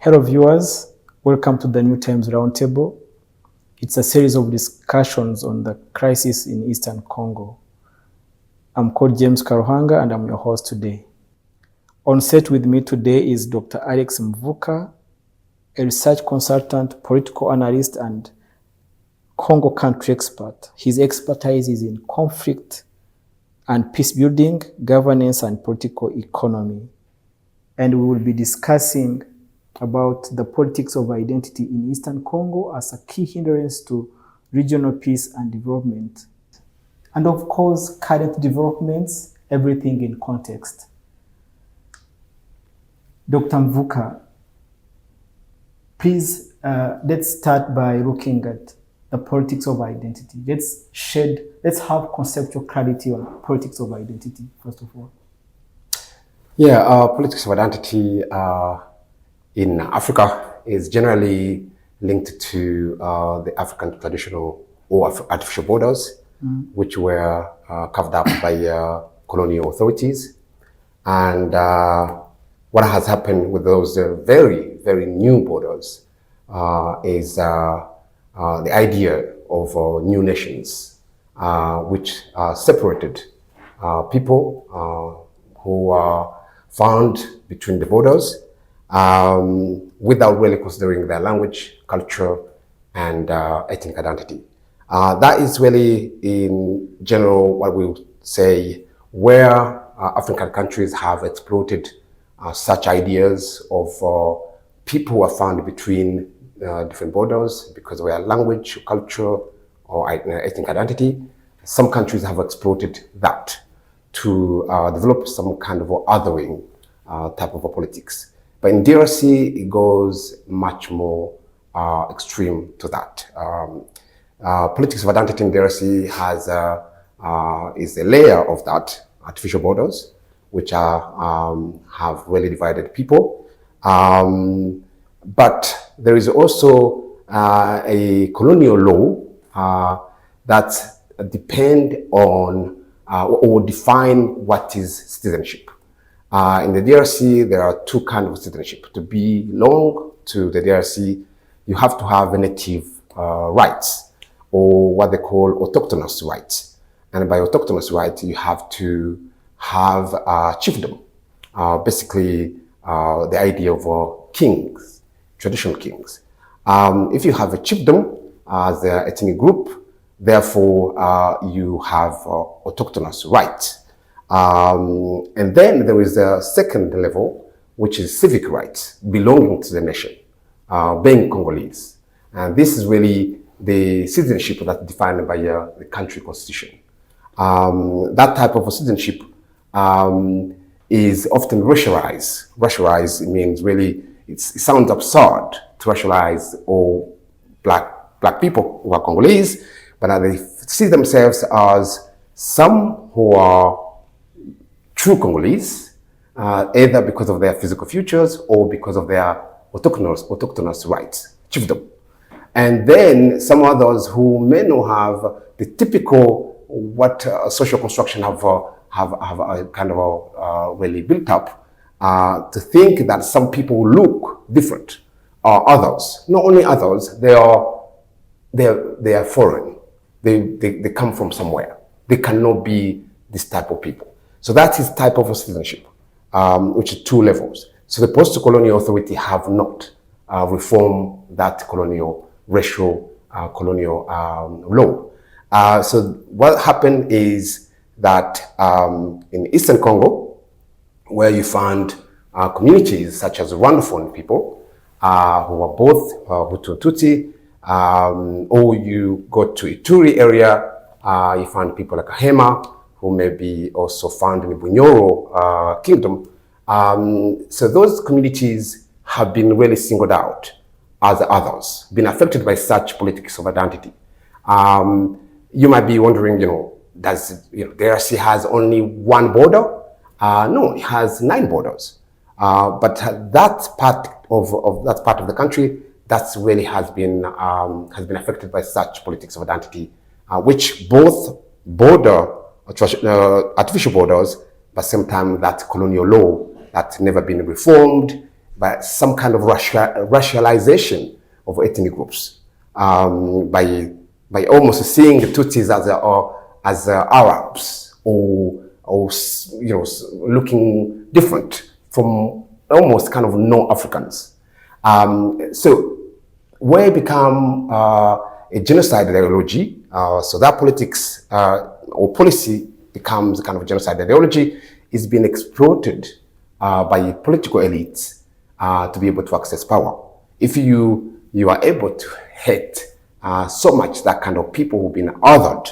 Hello viewers, welcome to the New Times Roundtable. It's a series of discussions on the crisis in Eastern Congo. I'm called James Karuhanga and I'm your host today. On set with me today is Dr. Alex Mvuka, a research consultant, political analyst, and Congo country expert. His expertise is in conflict and peace building, governance, and political economy. And we will be discussing about the politics of identity in Eastern Congo as a key hindrance to regional peace and development. And of course, current developments, everything in context. Dr. Mvuka, please, let's start by looking at the politics of identity. Let's have conceptual clarity on politics of identity, first of all. Yeah, politics of identity in Africa is generally linked to the African traditional or artificial borders, which were carved up by colonial authorities. And what has happened with those very, very new borders is the idea of new nations, which separated people who are found between the borders without really considering their language, culture, and ethnic identity. That is really, in general, what we would say where African countries have exploited such ideas of people who are found between different borders because of their language, culture, or ethnic identity. Some countries have exploited that to develop some kind of othering type of politics. But in DRC, it goes much more extreme to that. Politics of identity in DRC is a layer of that, artificial borders, which have really divided people. But there is also a colonial law that depend on or define what is citizenship. In the DRC, there are two kinds of citizenship. To belong to the DRC, you have to have native rights, or what they call autochthonous rights. And by autochthonous rights, you have to have a chiefdom, basically the idea of kings, traditional kings. If you have a chiefdom as an ethnic group, therefore you have autochthonous rights. And then there is a second level, which is civic rights, belonging to the nation, being Congolese. And this is really the citizenship that's defined by the country constitution. That type of citizenship is often racialized. Racialized means really, it sounds absurd to racialize all black people who are Congolese, but they see themselves as some who are true Congolese, either because of their physical features or because of their autochthonous rights, chiefdom. And then some others who may not have the typical what social construction have kind of really built up to think that some people look different, or others. Not only others, they are foreign. They come from somewhere. They cannot be this type of people. So that is type of citizenship, which is two levels. So the post-colonial authority have not reformed that colonial, racial colonial law. So what happened is that in Eastern Congo, where you find communities such as Rwandophone people, who are both Hutu and Tutsi, or you go to Ituri area, you find people like Ahema, who may be also found in the Bunyoro kingdom. So those communities have been really singled out as others, been affected by such politics of identity. You might be wondering, does the DRC has only one border? No, it has 9 borders. But that part of the country, that's really has been affected by such politics of identity, which both border artificial borders, but same time that colonial law that's never been reformed, by some kind of racialization of ethnic groups, by almost seeing the Tutsis as Arabs, or looking different from almost kind of non-Africans. So where it become a genocide ideology, so that politics or policy becomes a kind of genocide ideology, is being exploited by political elites to be able to access power. If you are able to hate so much that kind of people who've been othered,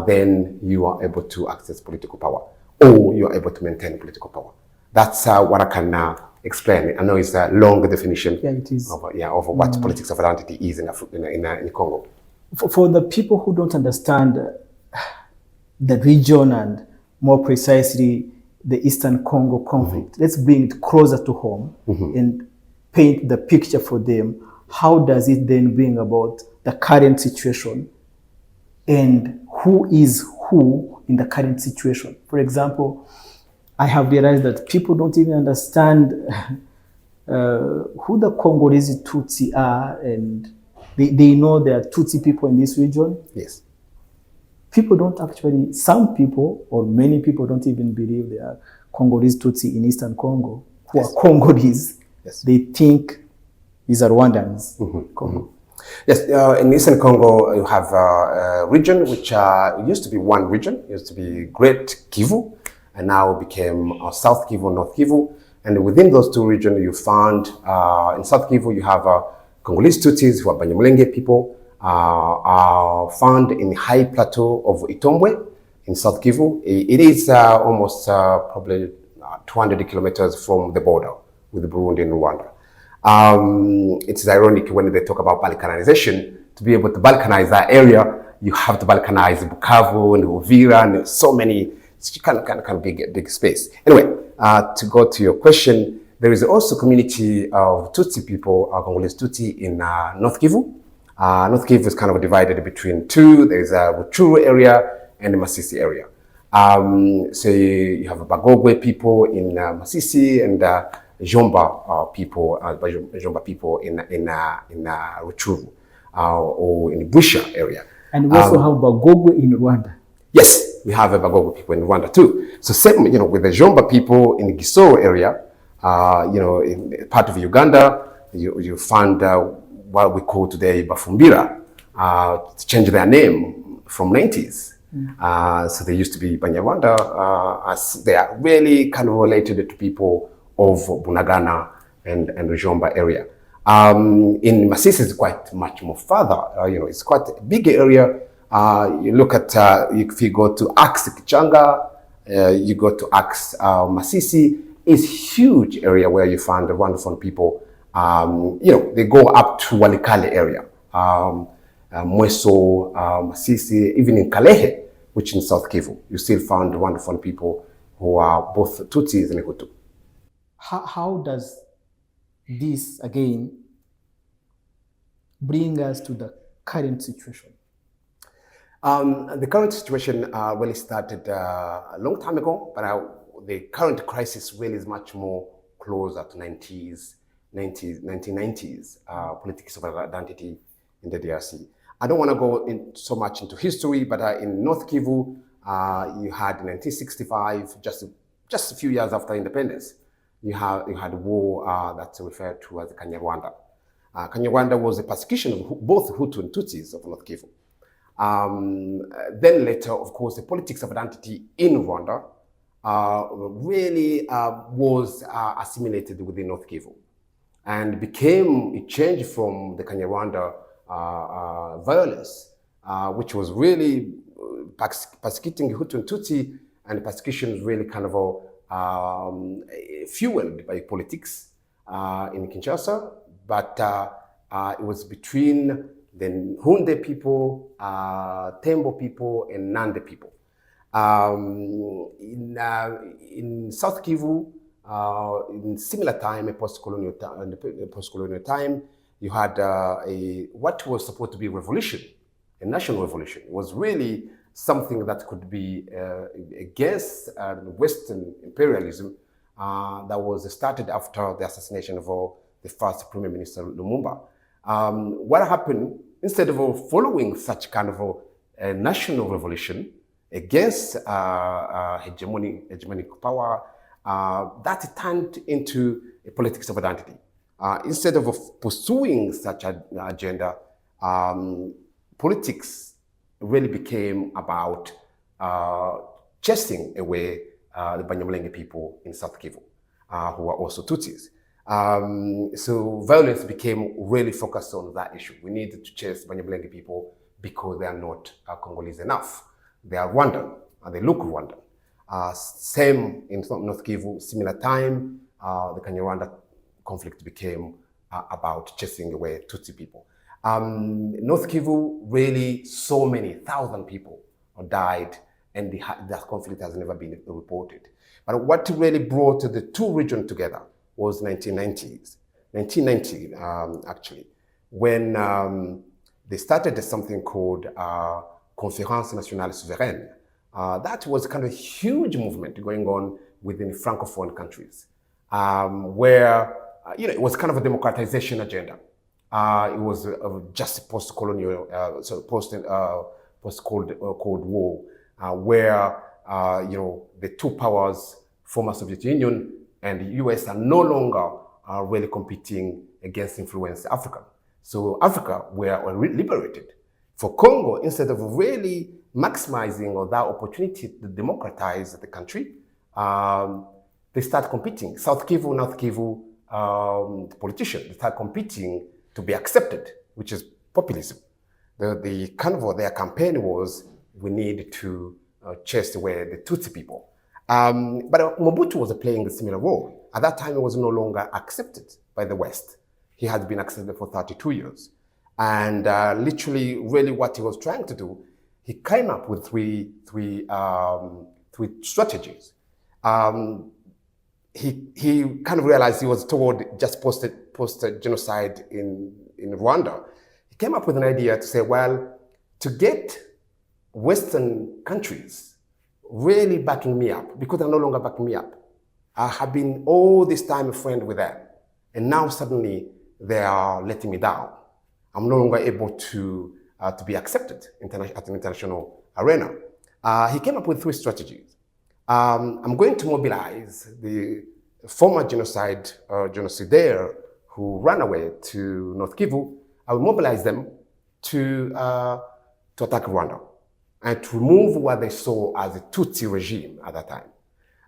then you are able to access political power, or you are able to maintain political power. That's what I can explain. I know it's a long definition of what politics of identity is in Congo. For the people who don't understand the region and more precisely the Eastern Congo conflict, let's bring it closer to home and paint the picture for them. How does it then bring about the current situation, and who is who in the current situation? For example, I have realized that people don't even understand who the Congolese Tutsi are, and they know there are Tutsi people in this region. Yes. People don't actually, some people or many people don't even believe there are Congolese Tutsi in Eastern Congo who are Congolese. Yes. They think these are Rwandans. Yes, in Eastern Congo, you have a region which used to be one region, used to be Great Kivu, and now became South Kivu, North Kivu. And within those two regions, you found, in South Kivu, you have Congolese Tutsis, who are Banyamulenge people, are found in the high plateau of Itombwe in South Kivu. It is almost probably 200 kilometers from the border with Burundi and Rwanda. It's ironic when they talk about Balkanization. To be able to Balkanize that area, you have to Balkanize Bukavu and Uvira and so many. It's kind of big space. Anyway, to go to your question, there is also a community of Tutsi people, Congolese Tutsi, in North Kivu. North Kivu is kind of divided between two. There's a Rutshuru area and the Masisi area. So you have Bagogwe people in Masisi and Jomba people in Rutshuru or in the Busha area. And we also have Bagogwe in Rwanda. Yes, we have Bagogwe people in Rwanda too. So same, with the Jomba people in the Gisoro area, in part of Uganda, you find what we call today Bafumbira, changed their name from 90s. So they used to be Banyarwanda, as they are really kind of related to people of Bunagana and the Jomba area. In Masisi, it's quite much more further. It's quite a big area. You look at, if you go to Axe Kichanga, you go to Axe Masisi, it's huge area where you find the wonderful people. They go up to Walikale area, Mweso, Masisi, even in Kalehe, which in South Kivu, you still found wonderful people who are both Tutsis and Hutu. How does this, again, bring us to the current situation? The current situation really started a long time ago, but the current crisis really is much more closer to 1990s politics of identity in the DRC. I don't want to go in so much into history, but in North Kivu, you had in 1965, just a few years after independence, you had a war that's referred to as the Kanyarwanda. Kanyarwanda was a persecution of both Hutu and Tutsis of North Kivu. Then later, of course, the politics of identity in Rwanda really was assimilated within North Kivu and it changed from the Kanyarwanda violence, which was really persecuting Hutu and Tutsi, and the persecution was really kind of fueled by politics in Kinshasa, but it was between the Hunde people, Tembo people, and Nande people. In South Kivu, in similar time, post-colonial time, you had what was supposed to be a revolution, a national revolution. It was really something that could be against Western imperialism, that was started after the assassination of the first Prime Minister Lumumba. What happened, instead of following such kind of a national revolution against hegemonic power, that turned into a politics of identity. Instead of pursuing such an agenda, politics really became about chasing away the Banyamulenge people in South Kivu, who are also Tutsis. So violence became really focused on that issue. We needed to chase Banyamulenge people because they are not Congolese enough. They are Rwandan, and they look Rwandan. Same in North Kivu, similar time, the Kanyarwanda conflict became about chasing away Tutsi people. North Kivu, really, so many thousand people died, and that conflict has never been reported. But what really brought the two regions together was 1990, actually, when they started something called Conférence Nationale Souveraine. That was kind of a huge movement going on within Francophone countries, where it was kind of a democratization agenda. It was just post-colonial, post-Cold War, where the two powers, former Soviet Union and the US, are no longer really competing against influence Africa. So Africa were liberated. For Congo, instead of really maximizing that opportunity to democratize the country, they start competing. South Kivu, North Kivu politicians, they start competing to be accepted, which is populism. The kind of their campaign was, we need to chase away the Tutsi people. But Mobutu was playing a similar role. At that time, he was no longer accepted by the West. He had been accepted for 32 years. And literally, really what he was trying to do, he came up with three strategies. He kind of realized he was toward just post-genocide in Rwanda. He came up with an idea to say, well, to get Western countries really backing me up, because they're no longer backing me up. I have been all this time a friend with them, and now suddenly they are letting me down. I'm no longer able to be accepted at an international arena. He came up with three strategies. I'm going to mobilize the former genocidaire who ran away to North Kivu. I will mobilize them to attack Rwanda and to remove what they saw as a Tutsi regime at that time.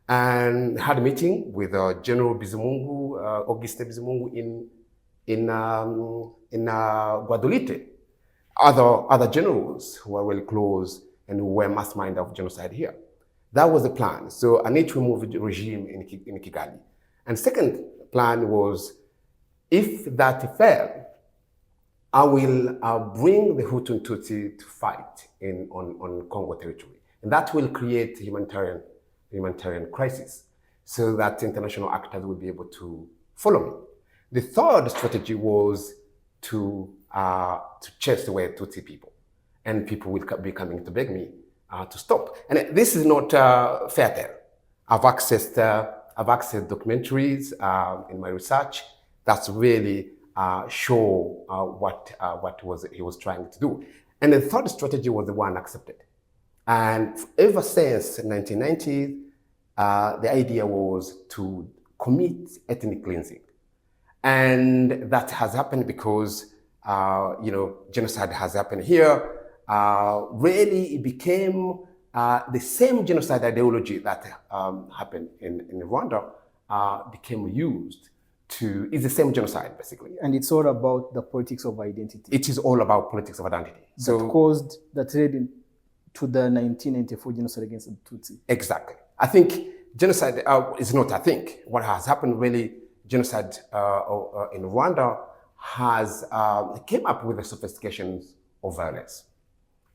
And had a meeting with General Bizimungu, Auguste Bizimungu in Guadolite, other generals who were really close and who were mastermind of genocide here. That was the plan. So I need to remove the regime in Kigali. And second plan was, if that failed, I will bring the Hutu and Tutsi to fight on Congo territory. And that will create humanitarian crisis so that international actors will be able to follow me. The third strategy was to chase away Tutsi people, and people will be coming to beg me to stop. And this is not fair tale. I've accessed documentaries in my research that's really show what he was trying to do. And the third strategy was the one accepted. And ever since 1990, the idea was to commit ethnic cleansing. And that has happened because, genocide has happened here. Really, it became the same genocide ideology that happened in Rwanda became used to, it's the same genocide, basically. And it's all about the politics of identity. It is all about politics of identity. That led to the 1994 genocide against the Tutsi. Exactly. I think genocide is not, I think, what has happened really, genocide in Rwanda has came up with the sophistications of violence.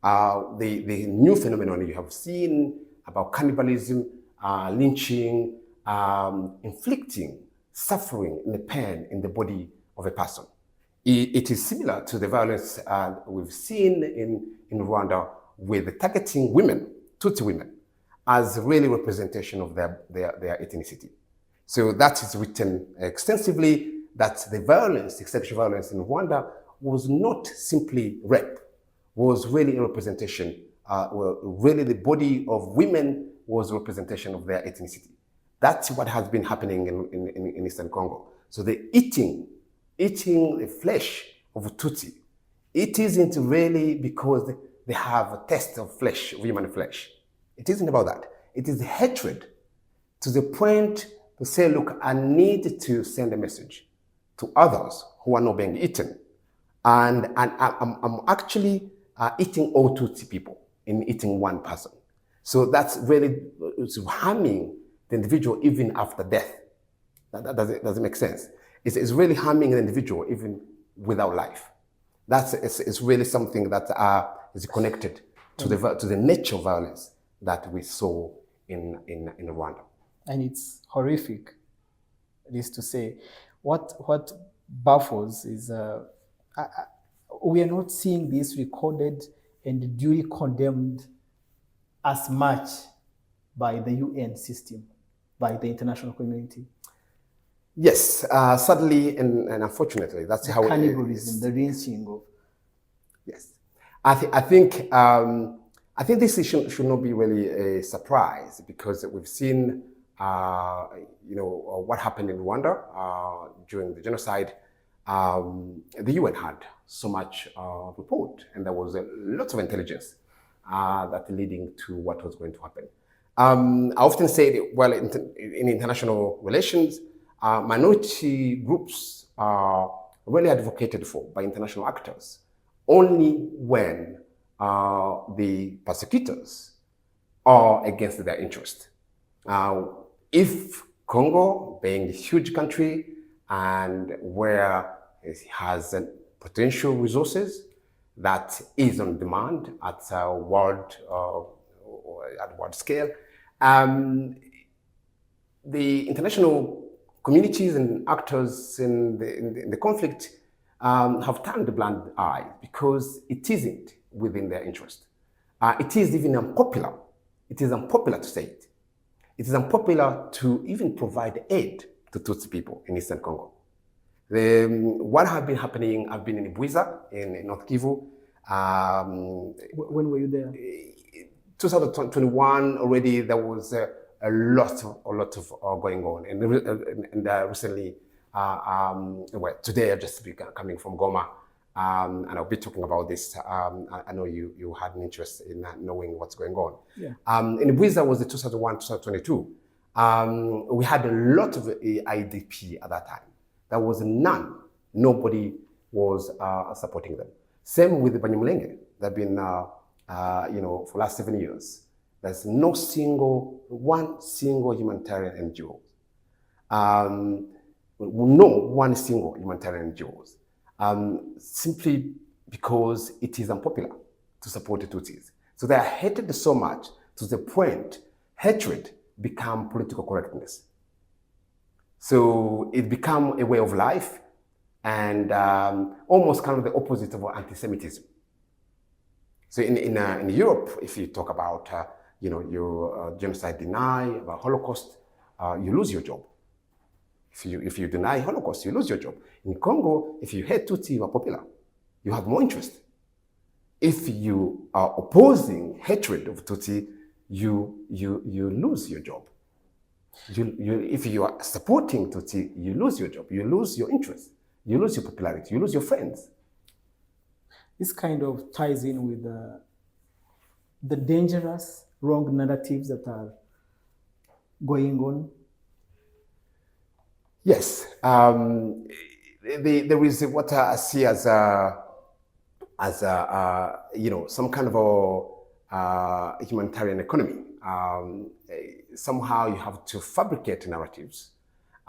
The new phenomenon you have seen about cannibalism, lynching, inflicting suffering and pain in the body of a person. It is similar to the violence we've seen in Rwanda with targeting women, Tutsi women, as really representation of their ethnicity. So that is written extensively that the violence, the sexual violence in Rwanda was not simply rape, was really a representation, well, really the body of women was a representation of their ethnicity. That's what has been happening in Eastern Congo. So the eating the flesh of Tutsi, it isn't really because they have a taste of flesh, of human flesh. It isn't about that. It is hatred to the point to say, look, I need to send a message to others who are not being eaten. And I'm actually eating all Tutsi people in eating one person. So that's really it's harming the individual even after death. That doesn't make sense. It's really harming an individual even without life. It's really something that is connected to the nature of violence that we saw in Rwanda. And it's horrific, it is to say. What baffles is we are not seeing this recorded and duly condemned as much by the UN system, by the international community. Yes, sadly and unfortunately, that's The how cannibalism, the rinsing of. Yes, I think this should not be really a surprise because we've seen, what happened in Rwanda during the genocide. The UN had so much report, and there was a lot of intelligence that leading to what was going to happen. I often say, well, in international relations, minority groups are really advocated for by international actors only when the persecutors are against their interest. If Congo, being a huge country and where it has potential resources that is on demand at world scale, the international communities and actors in the conflict have turned a blind eye because it isn't within their interest. It is even unpopular. It is unpopular to say it. It is unpopular to even provide aid to Tutsi people in Eastern Congo. What has been happening, I've been in Buiza, in North Kivu. When were you there? 2021 already, there was a lot of going on. And recently, well, today I just be coming from Goma, and I'll be talking about this. I know you had an interest in knowing what's going on. Yeah. In Buiza was the 2001, 2022. We had a lot of IDP at that time. There was none. Nobody was supporting them. Same with the Banyamulenge. They've been, for the last 7 years. There's one single humanitarian NGO. No one single humanitarian NGOs. Simply because it is unpopular to support the Tutsis. So they are hated so much to the point hatred become political correctness. So it become a way of life and almost kind of the opposite of anti-Semitism. So in Europe, if you talk about your genocide deny, about Holocaust, you lose your job. If you deny Holocaust, you lose your job. In Congo, if you hate Tutsi, you are popular. You have more interest. If you are opposing hatred of Tutsi, you lose your job. If you are supporting Tutsi, you lose your job. You lose your interest. You lose your popularity. You lose your friends. This kind of ties in with the dangerous, wrong narratives that are going on. Yes, there is what I see as some kind of a humanitarian economy. Somehow you have to fabricate narratives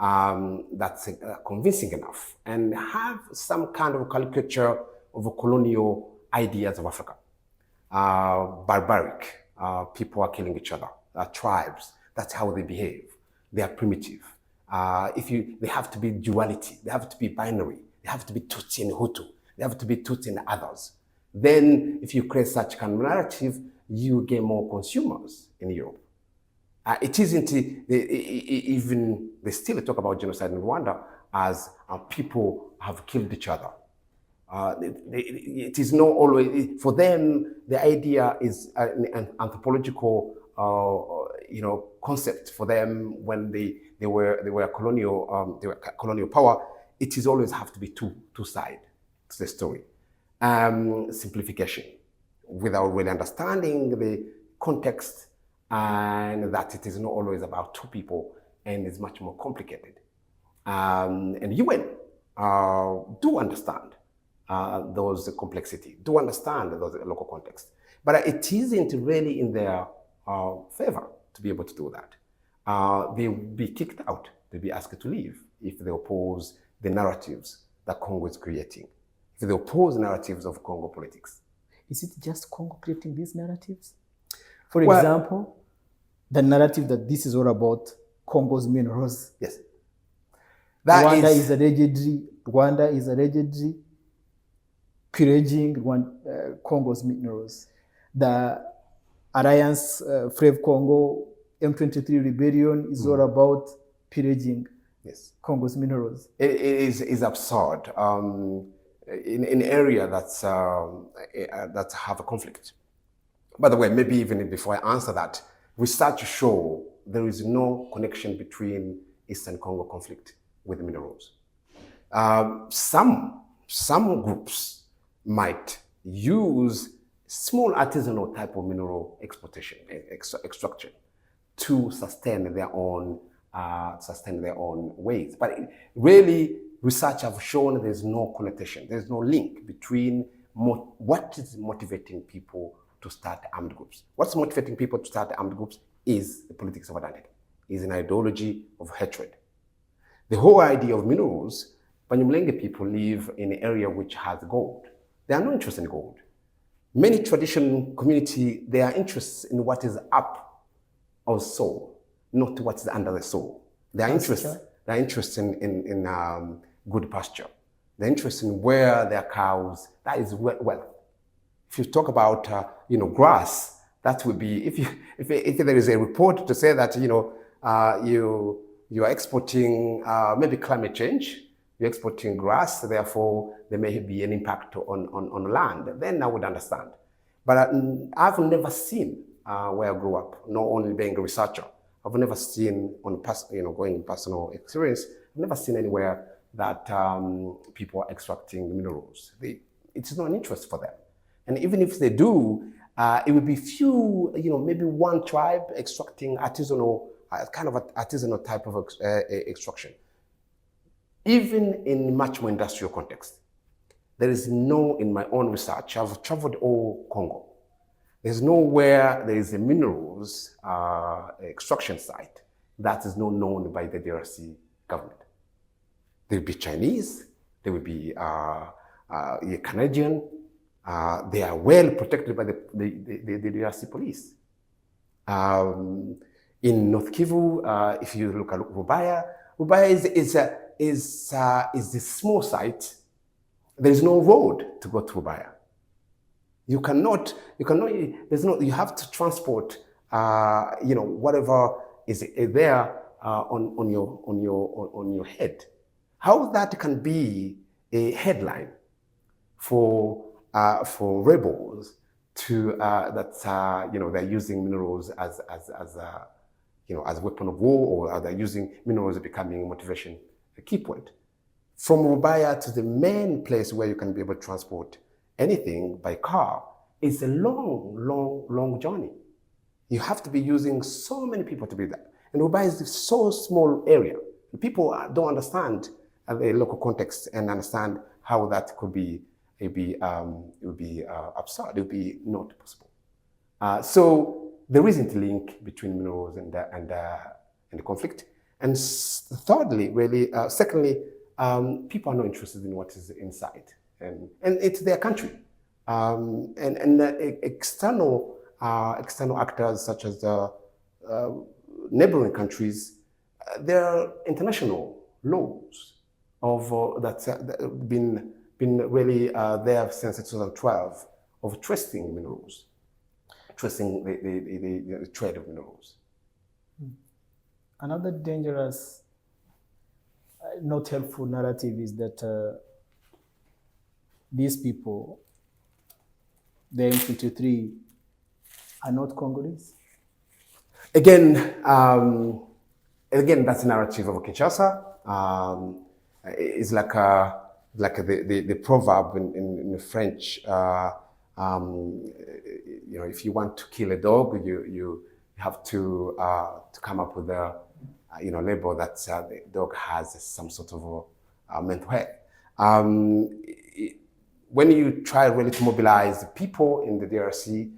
that's convincing enough and have some kind of caricature of a colonial ideas of Africa. Barbaric, people are killing each other, tribes, that's how they behave. They are primitive. They have to be duality, they have to be binary, they have to be Tutsi and Hutu, they have to be Tutsi and others. Then if you create such kind of narrative, you get more consumers in Europe. It isn't even, they still talk about genocide in Rwanda as people have killed each other. It is not always, for them, the idea is an anthropological concept for them when they were colonial power. It is always have to be two sides to the story. Simplification without really understanding the context, and that it is not always about two people and it's much more complicated. And UN do understand those complexity, do understand those local context, but it isn't really in their favor to be able to do that. They will be kicked out, they'll be asked to leave if they oppose the narratives that Congo is creating, if they oppose narratives of Congo politics. Is it just Congo creating these narratives? For example, the narrative that this is all about Congo's minerals. Yes. Rwanda is allegedly pillaging Congo's minerals. The Alliance Fleuve Congo M23 rebellion is all about pillaging Congo's minerals. It is absurd in an area that have a conflict. By the way, maybe even before I answer that, research show there is no connection between Eastern Congo conflict with minerals. Some groups might use small artisanal type of mineral extraction to sustain their own ways. But really, research have shown there's no connotation, there's no link between what is motivating people to start armed groups. What's motivating people to start armed groups is the politics of identity, is an ideology of hatred. The whole idea of minerals, Banyamulenge people live in an area which has gold. They are not interested in gold. Many traditional community, they are interested in what is up of soul, not what's under the soul. They are interested in good pasture. They're interested in where their cows, that is wealth. If you talk about grass, that would be, if there is a report to say that you are exporting maybe climate change, you're exporting grass, therefore there may be an impact on land, then I would understand. But I've never seen where I grew up, not only being a researcher, I've never seen going personal experience, I've never seen anywhere that people are extracting minerals. It's not an interest for them. And even if they do, it would be few, maybe one tribe extracting artisanal, kind of artisanal type of extraction. Even in much more industrial context, there is no, in my own research, I've traveled all Congo. There's nowhere there is a minerals extraction site that is not known by the DRC government. There will be Chinese, there will be Canadian. They are well protected by the DRC police. In North Kivu, if you look at Rubaya is a small site. There is no road to go to Rubaya. You have to transport, whatever is there on your head. How that can be a headline for rebels to they're using minerals as a weapon of war, or they're using minerals becoming motivation, a key point. From Rubaya to the main place where you can be able to transport anything by car is a long journey. You have to be using so many people to be there. And Rubaya is a so small area. People don't understand the local context and understand how that could be. It would be absurd. It would be not possible. So there isn't a link between minerals and the conflict. And thirdly, secondly, people are not interested in what is inside, and it's their country. And external actors such as the neighboring countries, there are international laws of that been really there since 2012 of tracing minerals, tracing the trade of minerals. Another dangerous, not helpful narrative is that these people, the M23, are not Congolese. Again, that's a narrative of Kinshasa. It's like the proverb in French. If you want to kill a dog, you have to come up with a label that the dog has some sort of mental health. When you try really to mobilize the people in the DRC,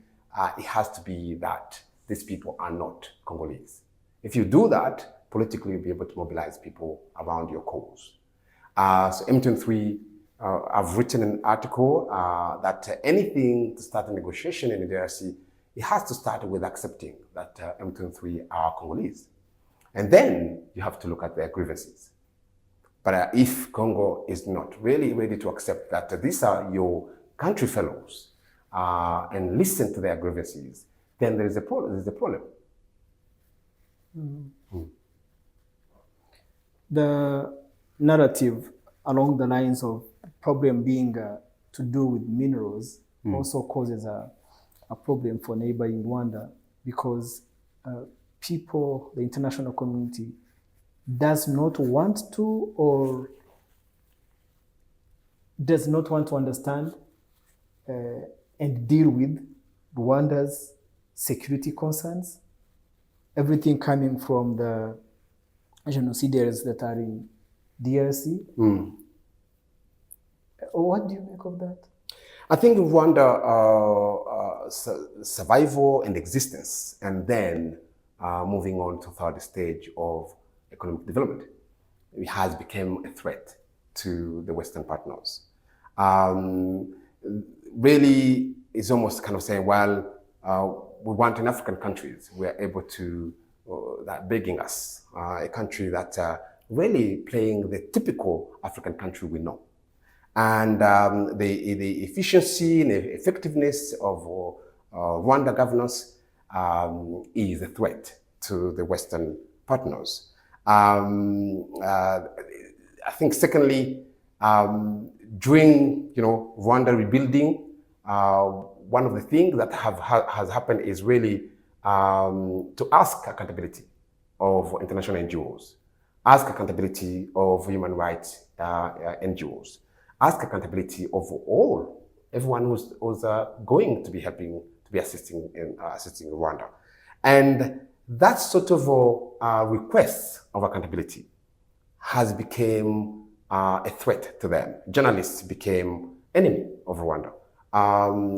it has to be that these people are not Congolese. If you do that, politically you'll be able to mobilize people around your cause. So M23, I've written an article that anything to start a negotiation in the DRC, it has to start with accepting that M23 are Congolese. And then you have to look at their grievances. But if Congo is not really ready to accept that these are your country fellows and listen to their grievances, then there is a problem. There's a problem. The narrative along the lines of problem being to do with minerals also causes a problem for neighboring Rwanda, because people, the international community, does not want to or does not want to understand and deal with Rwanda's security concerns. Everything coming from the genocidaires that are in DRC. What do you make of that? I think Rwanda survival and existence, and then moving on to third stage of economic development, it has become a threat to the Western partners. Really, it's almost kind of saying, well, we want in African countries, we are able to, that begging us, a country that really playing the typical African country we know. And the efficiency and the effectiveness of Rwanda governance is a threat to the Western partners. I think secondly, during Rwanda rebuilding, one of the things that has happened is really to ask accountability of international NGOs, ask accountability of human rights NGOs, ask accountability of everyone who's going to be helping, to be assisting Rwanda. And that sort of request of accountability has become a threat to them. Journalists became enemy of Rwanda.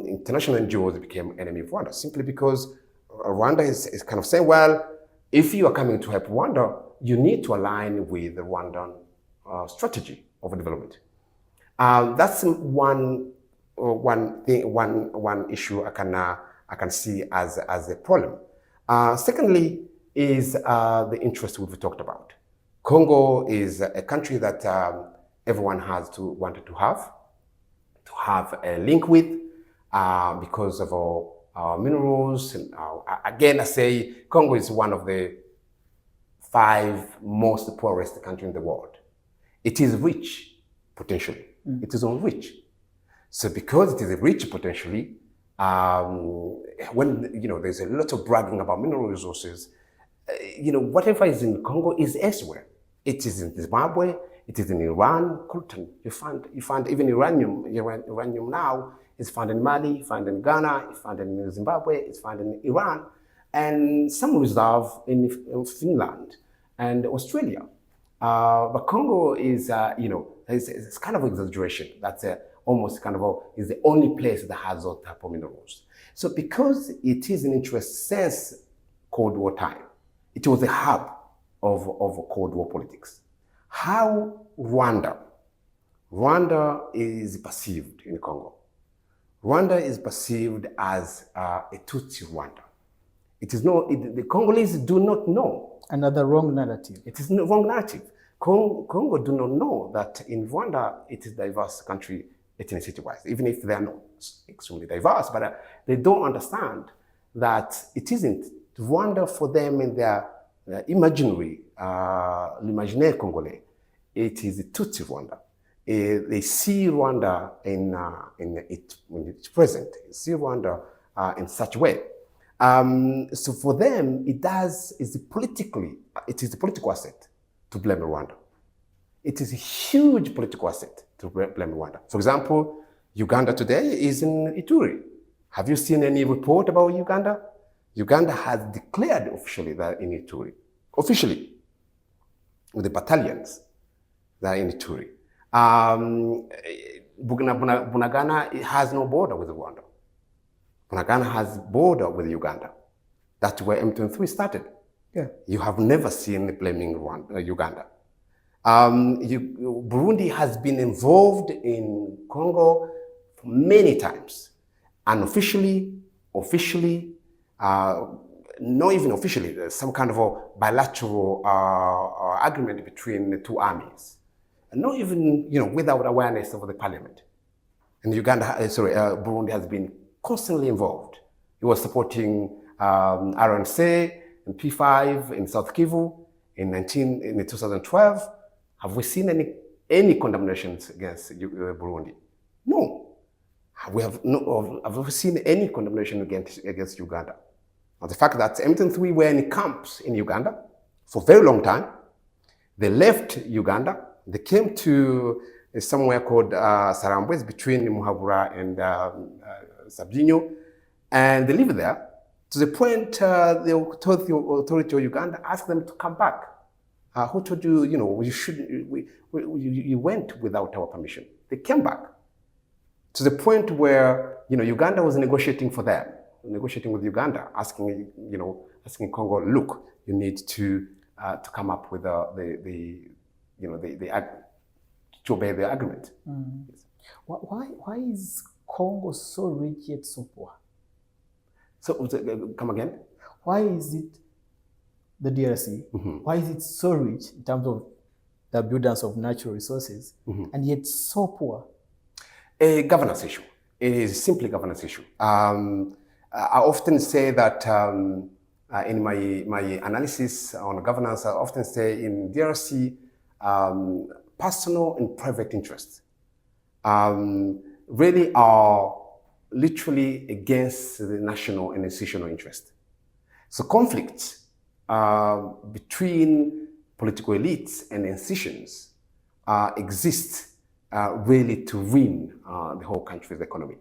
International NGOs became enemy of Rwanda simply because Rwanda is kind of saying, well, if you are coming to help Rwanda, you need to align with the Rwandan strategy of development. That's one issue I can see as a problem. Secondly is the interest we've talked about. Congo is a country that everyone wanted to have a link with because of our minerals. And again, I say Congo is one of the 5 most poorest countries in the world. It is rich potentially. It is unrich. So because it is rich potentially, when there's a lot of bragging about mineral resources, whatever is in Congo is elsewhere. It is in Zimbabwe, it is in Iran, coltan. You find even uranium. Uranium now is found in Mali, found in Ghana, it's found in Zimbabwe, it's found in Iran, and some reserve in Finland and Australia. But Congo is, it's kind of an exaggeration. That's almost kind of is the only place that has those type of minerals. So because it is an interest since Cold War time, it was a hub of Cold War politics. How Rwanda is perceived in Congo. Rwanda is perceived as a Tutsi Rwanda. The Congolese do not know. Another wrong narrative. It is a wrong narrative. Congo do not know that in Rwanda it is a diverse country ethnicity-wise, even if they are not extremely diverse, but they don't understand that it isn't. Rwanda for them in their imaginary, l'imaginaire congolais, it is a Tutsi Rwanda. They see Rwanda in its present, they see Rwanda in such a way. So for them, it is a political asset to blame Rwanda. It is a huge political asset to blame Rwanda. For example, Uganda today is in Ituri. Have you seen any report about Uganda? Uganda has declared officially that in Ituri, officially, with the battalions that are in Ituri. Bunagana has no border with Rwanda. Bunagana has border with Uganda. That's where M23 started. Yeah. You have never seen blaming Uganda. Burundi has been involved in Congo many times, unofficially, officially, not even officially. There's some kind of a bilateral agreement between the two armies, and not even without awareness of the parliament. And Burundi has been constantly involved. He was supporting RNC and P5 in South Kivu in 2012. Have we seen any condemnations against Burundi? No. Have we seen any condemnation against Uganda? Now, the fact that M23 were in camps in Uganda for a very long time, they left Uganda, they came to somewhere called Sarambwe, between Muhabura and Sabyinyo, and they lived there to the point the authority of Uganda asked them to come back. Who told you, you went without our permission? They came back to the point where, Uganda was negotiating for them, negotiating with Uganda, asking Congo, look, you need to come up with to obey the agreement. Mm. Yes. Why is Congo so rich yet so poor? So, come again? Why is it the DRC, why is it so rich in terms of the abundance of natural resources, and yet so poor? A governance issue. It is simply a governance issue. I often say that in my analysis on governance, I often say in DRC, personal and private interests really are literally against the national and institutional interest. So conflicts between political elites and institutions exist really to ruin the whole country's economy.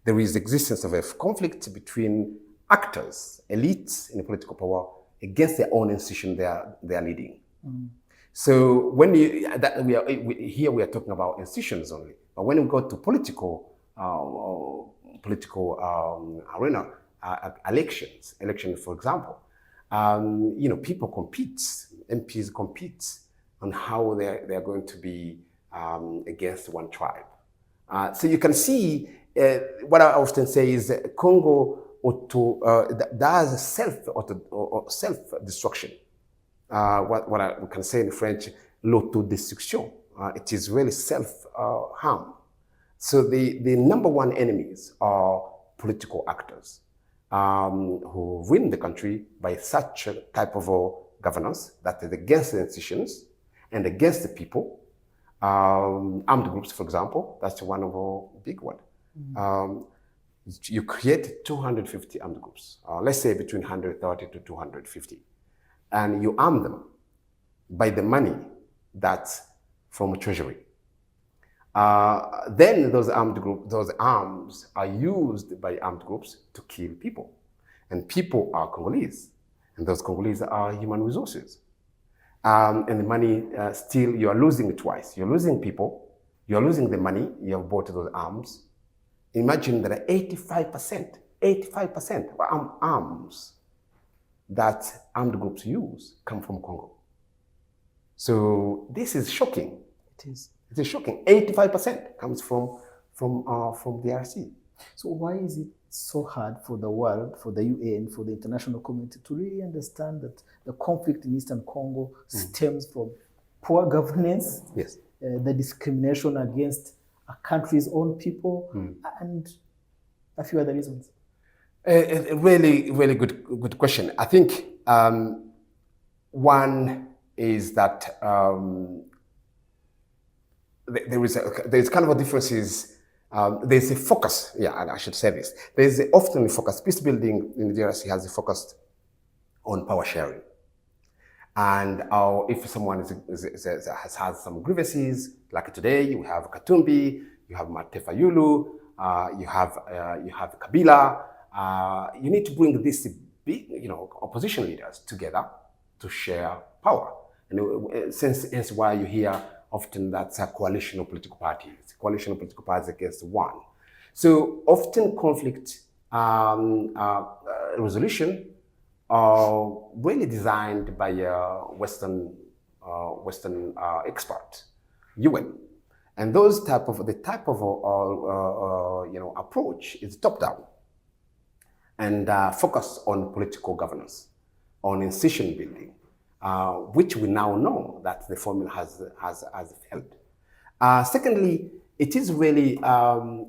There is existence of a conflict between actors, elites in the political power against their own institution they are leading. Mm. So when we are talking about institutions only, but when we go to political arena, elections, for example, people compete, MPs compete on how they are going to be against one tribe. So you can see what I often say is Congo does self-destruction. What we can say in French, l'autodestruction. It is really self-harm. So the number one enemies are political actors who win the country by such a type of governance that is against the institutions and against the people. Armed groups, for example, that's one of our big ones. You create 250 armed groups, let's say between 130 to 250, and you arm them by the money that's from treasury. Then those arms are used by armed groups to kill people. And people are Congolese. And those Congolese are human resources. And the money, still, you are losing it twice. You're losing people, you're losing the money you have bought those arms. Imagine that 85% of arms that armed groups use come from Congo. So this is shocking. It is. It is shocking. 85% comes from DRC. So why is it so hard for the world, for the UN, for the international community to really understand that the conflict in Eastern Congo stems from poor governance, yes, the discrimination against a country's own people, and a few other reasons? A really good question. I think One is that there's kind of a differences. There's a focus, yeah, and I should say this. There's often a focus. Peace building in the DRC has a focus on power sharing. And if someone has had some grievances, like today, you have Katumbi, you have Matefa Yulu, you have Kabila. You need to bring these big, opposition leaders together to share power. And since why you hear often that's a coalition of political parties, coalition of political parties against one. So often conflict resolution are really designed by Western experts, UN, and the type of approach is top down and focus on political governance, on institution building, which we now know that the formula has failed. Secondly, it is really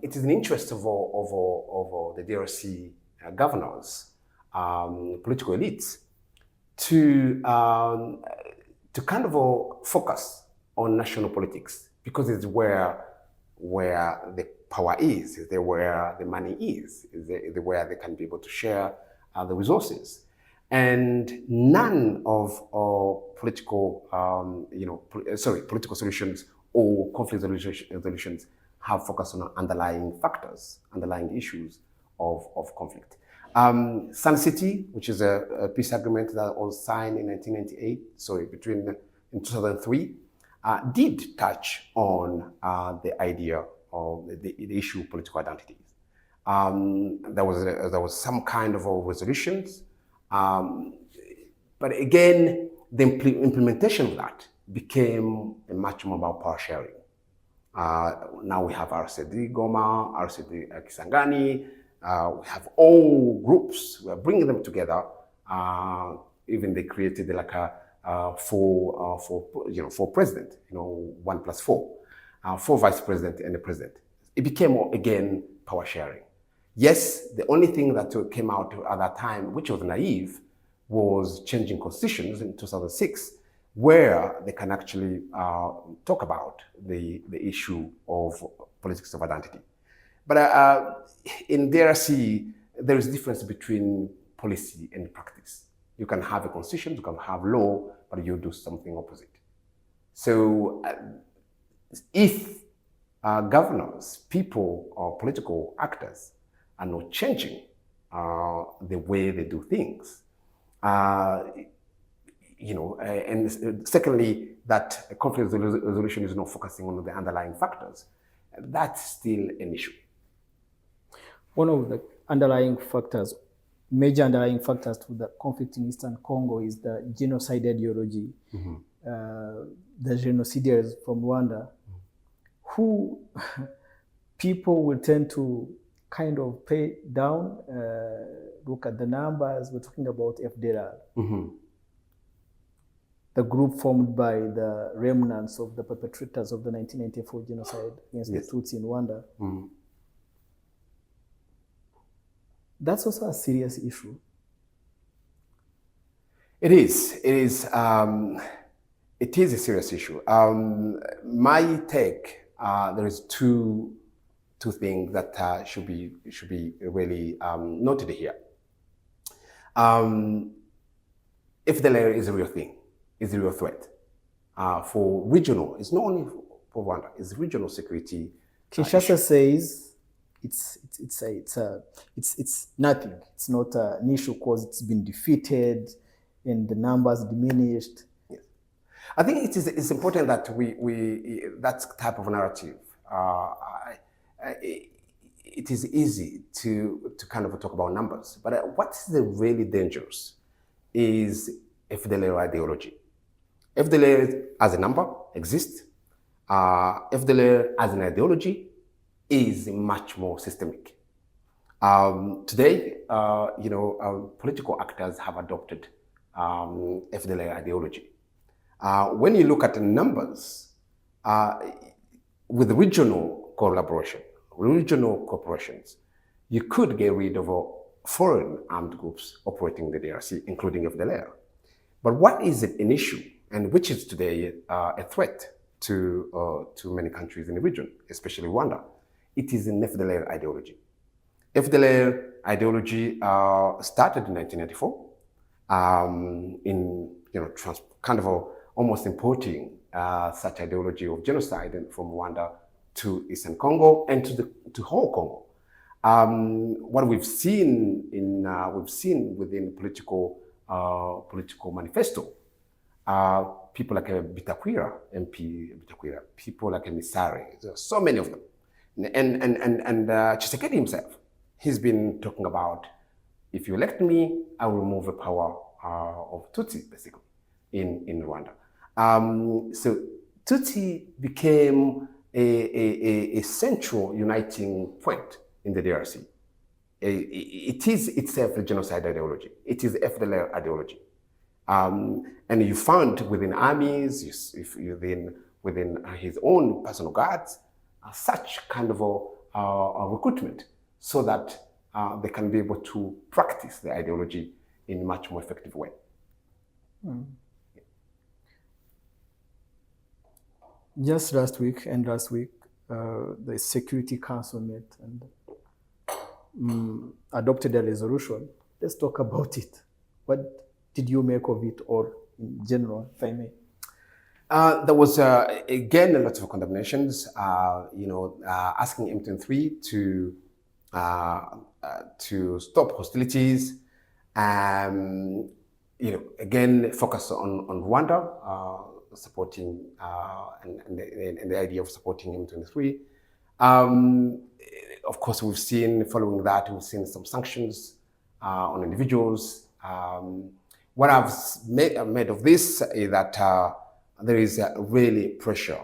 it is an interest of the DRC governors, political elites, to kind of focus on national politics, because it's where the power is where the money is where they can be able to share the resources. And none of political political solutions or conflict resolutions have focused on underlying factors, underlying issues of conflict. Sun City, which is a peace agreement that was signed in 1998, in 2003, did touch on the idea of the issue of political identities. There was some kind of resolutions, but again, the implementation of that became much more about power sharing. Now we have RCD Goma, RCD Kisangani. We have all groups. We are bringing them together. Even they created like for president, 1+4, 4 vice president and a president. It became again power sharing. Yes, the only thing that came out at that time, which was naive, was changing constitutions in 2006, where they can actually talk about the issue of politics of identity. But in DRC, there is a difference between policy and practice. You can have a constitution, you can have law, but you do something opposite. So if governors, people, or political actors are not changing the way they do things, and secondly, that conflict resolution is not focusing on the underlying factors, that's still an issue. One of the underlying factors, major underlying factors to the conflict in Eastern Congo is the genocide ideology. Mm-hmm. The genocidaries from Rwanda, who people will tend to kind of pay down, look at the numbers. We're talking about FDLR. Mm-hmm. The group formed by the remnants of the perpetrators of the 1994 genocide against the Tutsi in Rwanda. Mm-hmm. That's also a serious issue. It is. It is a serious issue. My take, there is two things that should be really noted here. If the layer is a real thing, is a real threat for regional. It's not only for Rwanda. It's regional security. Kinshasa says it's nothing. It's not an issue because it's been defeated and the numbers diminished. Yes. I think it's important that we that type of narrative. It is easy to kind of talk about numbers, but what's the really dangerous is FDLR ideology. FDLR as a number exists. FDLR as an ideology is much more systemic. Today, political actors have adopted FDLR ideology. When you look at the numbers, with regional collaboration, regional corporations, you could get rid of foreign armed groups operating in the DRC, including FDLR. But what is an issue, and which is today a threat to many countries in the region, especially Rwanda? It is an FDLR ideology. FDLR ideology started in 1994 in kind of almost importing such ideology of genocide from Rwanda to Eastern Congo and to whole Congo. What we've seen within political manifesto, people like Bitakwira, MP Bitakwira, people like Misare, there are so many of them, and Tshisekedi himself, he's been talking about, if you elect me, I will remove the power of Tutsi, basically, in Rwanda. So Tutsi became a central uniting point in the DRC. It is itself a genocide ideology. It is FDLR ideology. And you found within armies, within his own personal guards, such kind of a recruitment so that they can be able to practice the ideology in a much more effective way. Mm. Just last week, the Security Council met and adopted a resolution. Let's talk about it. What did you make of it, or in general, if I may? There was, again, a lot of condemnations, asking M23 to stop hostilities, again, focus on Rwanda, supporting, and the idea of supporting M23. Of course, following that, we've seen some sanctions on individuals. What I've made of this is that there is really pressure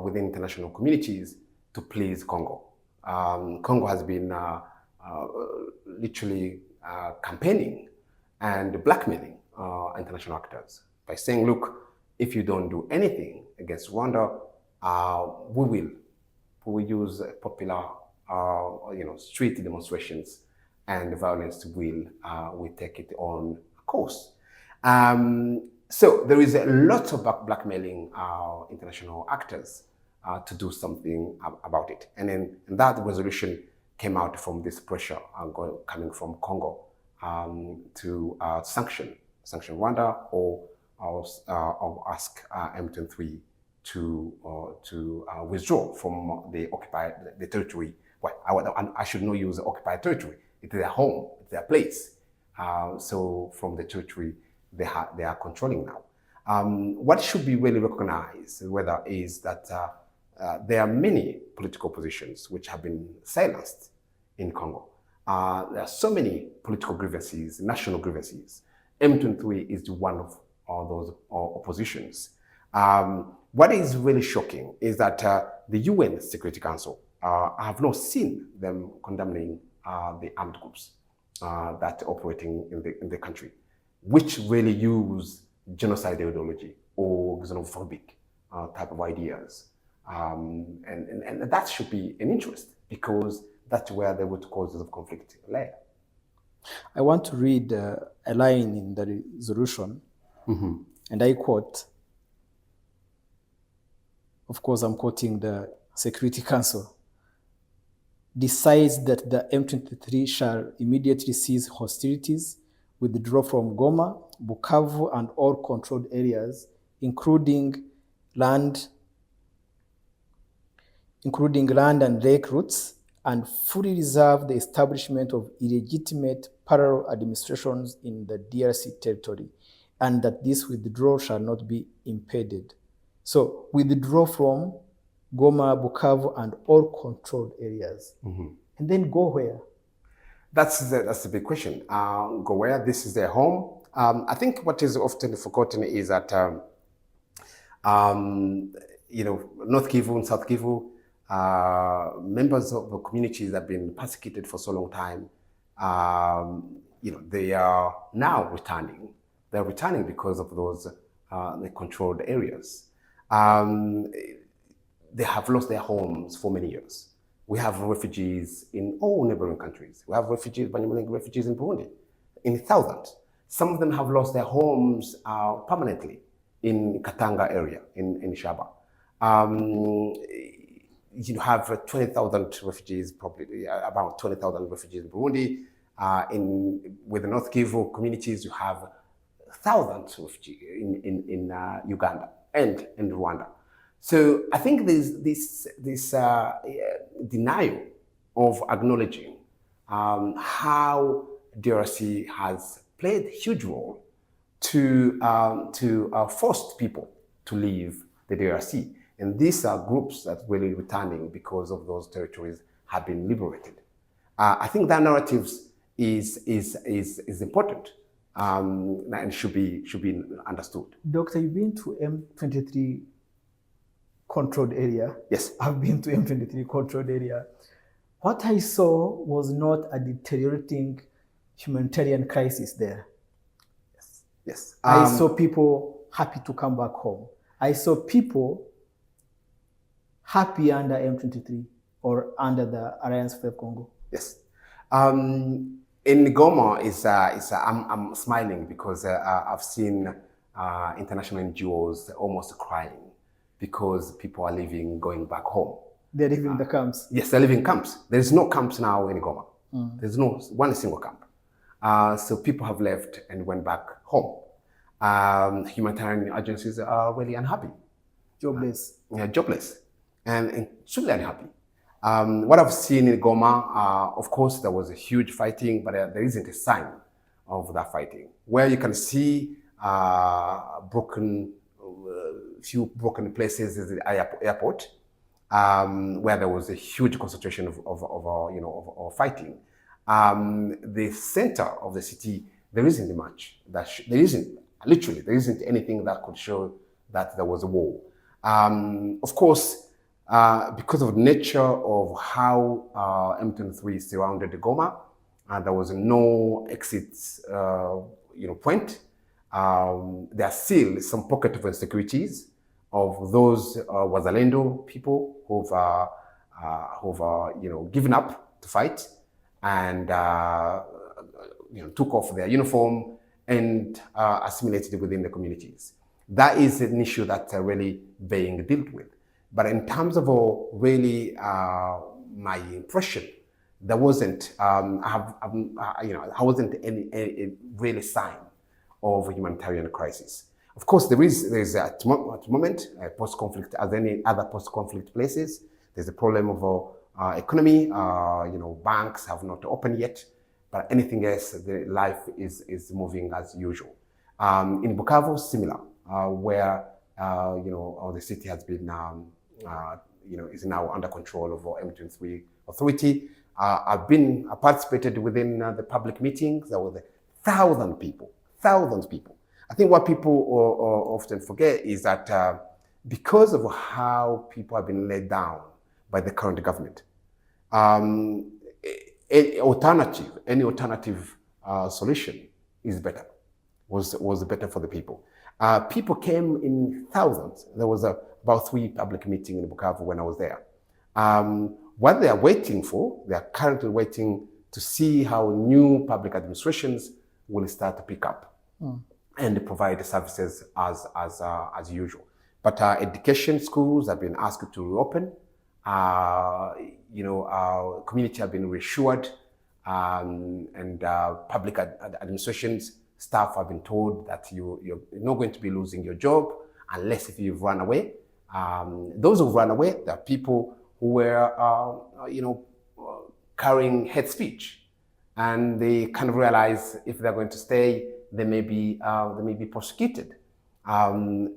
within international communities to please Congo. Congo has been literally campaigning and blackmailing international actors by saying, look, if you don't do anything against Rwanda, we will use popular street demonstrations, and the violence will take it on course. So there is a lot of blackmailing international actors to do something about it. And then that resolution came out from this pressure coming from Congo to sanction Rwanda or ask M23 to withdraw from the territory. Well, I should not use occupied territory. It's their home, it's their place. So from the territory they are controlling now. What should be really recognized is that there are many political positions which have been silenced in Congo. There are so many political grievances, national grievances. M23 is one of all those oppositions. What is really shocking is that the UN Security Council, I have not seen them condemning the armed groups that are operating in the country, which really use genocide ideology or xenophobic type of ideas. And that should be an interest, because that's where the root causes of conflict lay. I want to read a line in the resolution, and I quote, of course I'm quoting the Security Council, decides that the M23 shall immediately cease hostilities, withdraw from Goma, Bukavu, and all controlled areas, including land and lake routes, and fully reserve the establishment of illegitimate parallel administrations in the DRC territory, and that this withdrawal shall not be impeded. So withdraw from Goma, Bukavu, and all controlled areas. And then go where? That's the big question. Go where? This is their home. I think what is often forgotten is that, North Kivu and South Kivu, members of the communities that have been persecuted for so long time, they are now returning. They're returning because of those the controlled areas. They have lost their homes for many years. We have refugees in all neighboring countries. We have refugees in Burundi, in thousands. Some of them have lost their homes permanently in Katanga area, in Shaba. You have 20,000 refugees, probably about 20,000 refugees in Burundi. With the North Kivu communities, you have thousands of refugees in Uganda and in Rwanda. So I think there's this denial of acknowledging how DRC has played a huge role to force people to leave the DRC. And these are groups that really returning because of those territories have been liberated. I think that narrative is important and should be understood. Doctor, you've been to M23 controlled area. Yes. I've been to M23 controlled area. What I saw was not a deteriorating humanitarian crisis there. Yes. I saw people happy to come back home. I saw people happy under M23 or under the Alliance for Congo. Yes. In Goma, I'm smiling because I've seen international NGOs almost crying because people are leaving, going back home. They're living in the camps? Yes, they're living in camps. There's no camps now in Goma. There's no one single camp. So people have left and went back home. Humanitarian agencies are really unhappy. Jobless. Jobless and truly unhappy. What I've seen in Goma, of course, there was a huge fighting, but there isn't a sign of that fighting. Where you can see few broken places is the airport, where there was a huge concentration of fighting. The center of the city, there isn't much. There isn't anything that could show that there was a war. Of course, because of the nature of how M23 surrounded Goma, there was no exit point. There are still some pockets of insecurities of those Wazalendo people who've given up to fight and took off their uniform and assimilated within the communities. That is an issue that's really being dealt with. But in terms of really my impression, there wasn't any really sign of a humanitarian crisis. Of course, there is at the moment post-conflict, as any other post-conflict places. There's a problem of economy. Banks have not opened yet, but anything else, the life is moving as usual. In Bukavu, similar, where the city has been is now under control of M23 authority. I've participated within the public meetings. There were thousands of people. I think what people often forget is that because of how people have been let down by the current government, any alternative solution is better, was better for the people. People came in thousands. There was about 3 public meetings in Bukavu when I was there. What they are waiting for, they are currently waiting to see how new public administrations will start to pick up and provide the services as usual. But education schools have been asked to reopen. Community have been reassured, and public administrations staff have been told that you're not going to be losing your job unless if you've run away. Those who've run away, there are people who were, carrying hate speech, and they kind of realize if they're going to stay, they may be prosecuted. And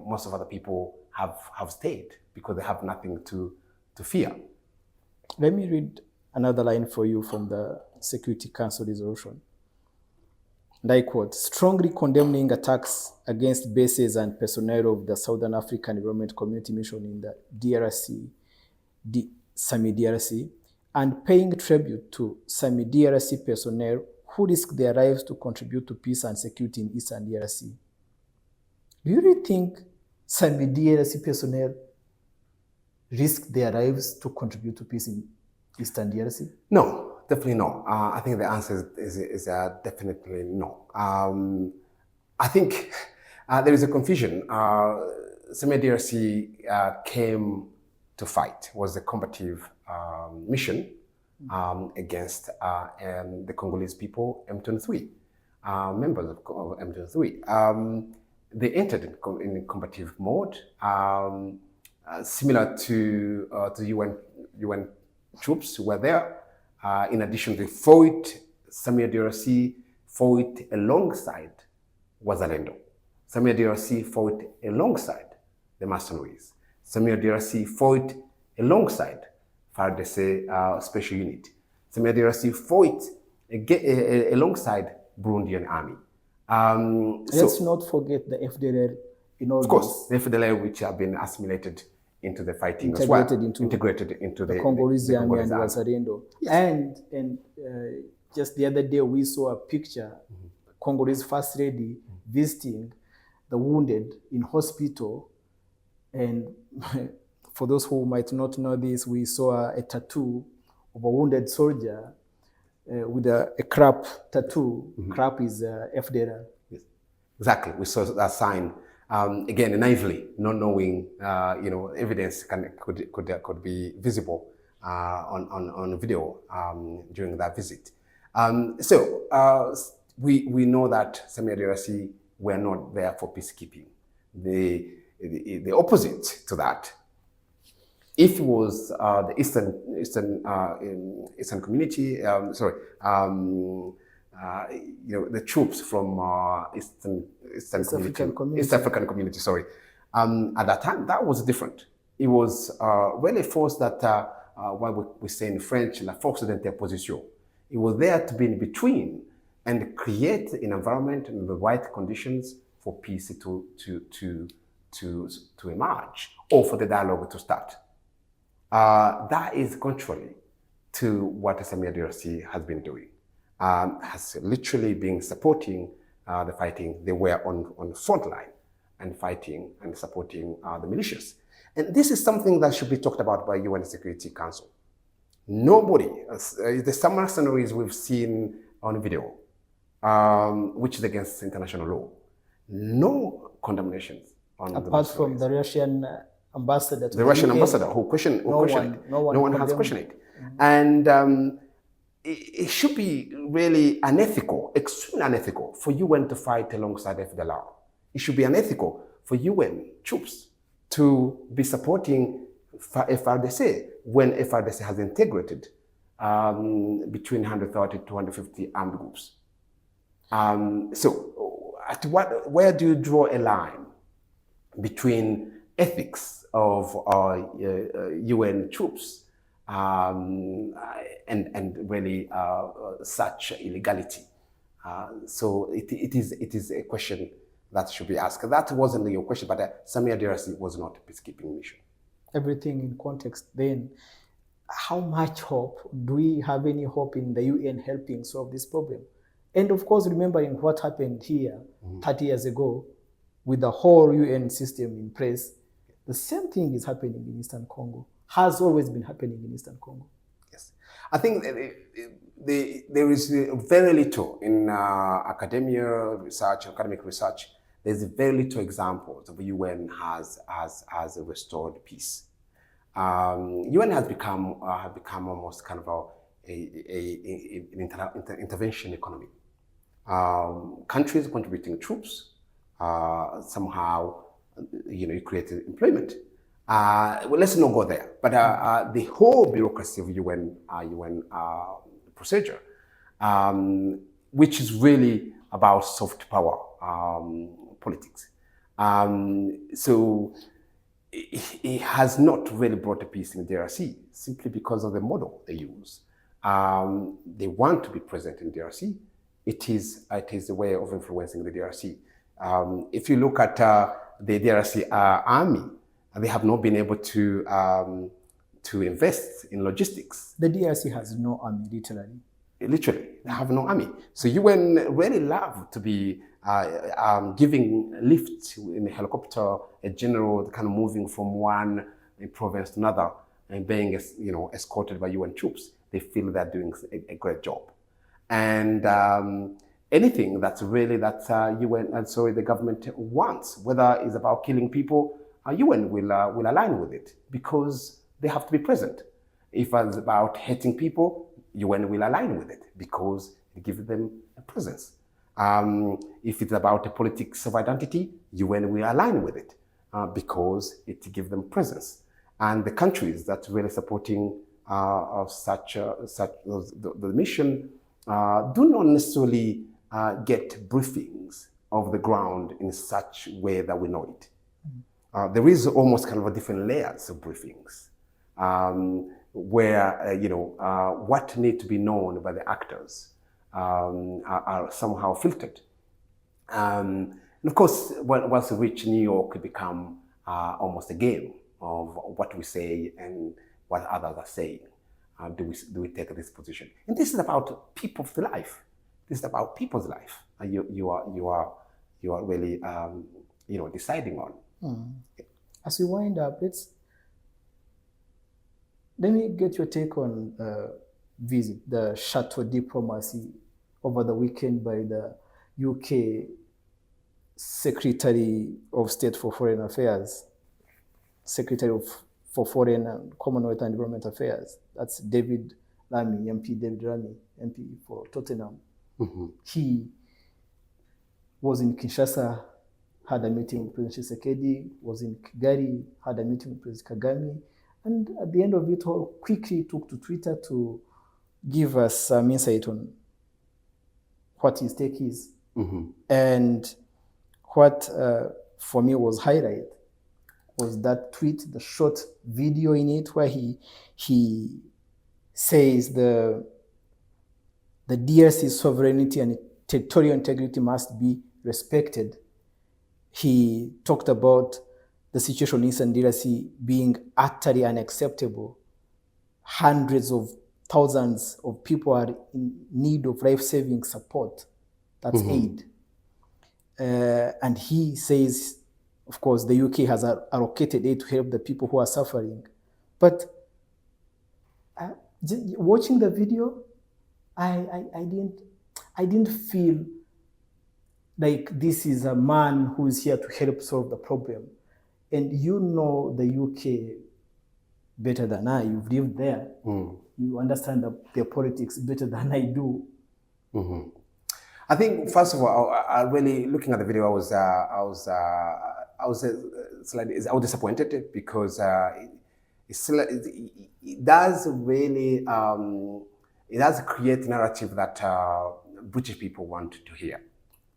most of other people have stayed because they have nothing to fear. Let me read another line for you from the Security Council resolution. And I quote, strongly condemning attacks against bases and personnel of the Southern African Development Community Mission in the DRC, SAMI DRC, and paying tribute to SAMI DRC personnel who risk their lives to contribute to peace and security in Eastern DRC. Do you really think SAMI DRC personnel risk their lives to contribute to peace in Eastern DRC? No, definitely no. I think the answer is definitely no. I think there is a confusion. Samia DRC came to fight, was a combative mission against the Congolese people, M23, members of M23. They entered in combative mode, similar to the UN troops who were there. In addition, they fought, Samia DRC fought alongside Wazalendo. Samia DRC fought alongside the mercenaries. Samia DRC fought alongside FARDC Special Unit. Samia DRC fought alongside Burundian army. Let's not forget the FDLR in all of course, the FDLR, which have been assimilated into the fighting as well. Integrated into the Congolese army and Wazalendo. Yes. And just the other day, we saw a picture, Congolese First Lady visiting the wounded in hospital. And for those who might not know this, we saw a tattoo of a wounded soldier with a crap tattoo. Crap is FDLR. Yes. Exactly. We saw that sign. Again, naively, not knowing, evidence could be visible on video during that visit. We know that Samia DRC were not there for peacekeeping. The opposite to that, if it was the Eastern community, the troops from East African community, sorry. At that time, that was different. It was really a force that, what we say in French, la force d'interposition. It was there to be in between and create an environment and the right conditions for peace to emerge or for the dialogue to start. That is contrary to what Samia DRC has been doing. Has literally been supporting the fighting. They were on the front line and fighting and supporting the militias. And this is something that should be talked about by UN Security Council. Nobody, the some mercenaries we've seen on video, which is against international law, no condemnations on apart from the Russian ambassador. The Russian ambassador who questioned it. No one has questioned it. And it should be really unethical, extremely unethical for UN to fight alongside FDLR. It should be unethical for UN troops to be supporting FARDC when FARDC has integrated between 130 to 250 armed groups. Where do you draw a line between ethics of UN troops and really such illegality? So it is a question that should be asked. That wasn't your question, but Samia DRC was not a peacekeeping mission. Everything in context. Then, how much hope? Do we have any hope in the UN helping solve this problem? And of course, remembering what happened here 30 years ago with the whole UN system in place, the same thing is happening in Eastern Congo, has always been happening in Eastern Congo. Yes. I think there is very little in academic research, there's very little examples of the UN has restored peace. UN has become almost kind of an intervention economy. Countries contributing troops, somehow, you create employment. Well, let's not go there. But the whole bureaucracy of UN procedure, which is really about soft power politics. So it has not really brought a peace in the DRC simply because of the model they use. They want to be present in DRC. It is a way of influencing the DRC. If you look at the DRC army, they have not been able to invest in logistics. The DRC has no army, literally. Literally, they have no army. So UN really love to be giving lift in a helicopter, a general kind of moving from one province to another and being escorted by UN troops. they feel they're doing a great job. And anything that's really that UN and sorry the government wants, whether it's about killing people, UN will align with it because they have to be present. If it's about hating people, UN will align with it because it gives them a presence. If it's about a politics of identity, UN will align with it because it gives them presence. And the countries that really supporting the mission do not necessarily get briefings of the ground in such way that we know it. There is almost kind of a different layers of briefings where what need to be known by the actors are somehow filtered. And of course, once we reach New York, it becomes almost a game of what we say and what others are saying. Do we take this position? And this is about people's life. This is about people's life. You are really deciding on. As we wind up, let me get your take on the chateau diplomacy over the weekend by the UK Secretary of State for Foreign Affairs, Secretary for Foreign and Commonwealth and Development Affairs. That's David Lammy, MP for Tottenham. Mm-hmm. He was in Kinshasa, had a meeting with President Tshisekedi, was in Kigali, had a meeting with President Kagame, and at the end of it all, quickly took to Twitter to give us some insight on what his take is. Mm-hmm. And what for me was highlight was that tweet, the short video in it where he says the DRC's sovereignty and territorial integrity must be respected. He talked about the situation in Eastern DRC being utterly unacceptable. Hundreds of thousands of people are in need of life-saving support. That's aid. And he says, of course, the UK has allocated aid to help the people who are suffering. But watching the video, I didn't feel like this is a man who is here to help solve the problem. And you know the UK better than I. You've lived there. You understand their politics better than I do. Mm-hmm. I think first of all, I really looking at the video, I was disappointed because it does really it does create narrative that British people want to hear.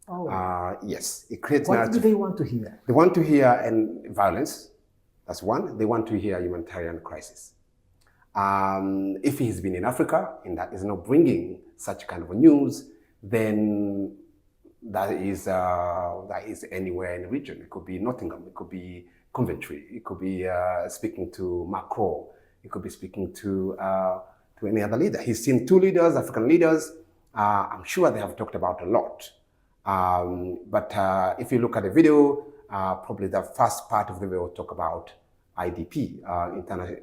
Oh. Yes, it creates what narrative. What do they want to hear? They want to hear violence. That's one. They want to hear humanitarian crisis. If he's been in Africa and that is not bringing such kind of news, then that is anywhere in the region. It could be Nottingham, it could be Coventry, it could be speaking to Macron, it could be speaking to any other leader. He's seen two leaders, African leaders. I'm sure they have talked about a lot. But if you look at the video, probably the first part of the video will talk about IDP, international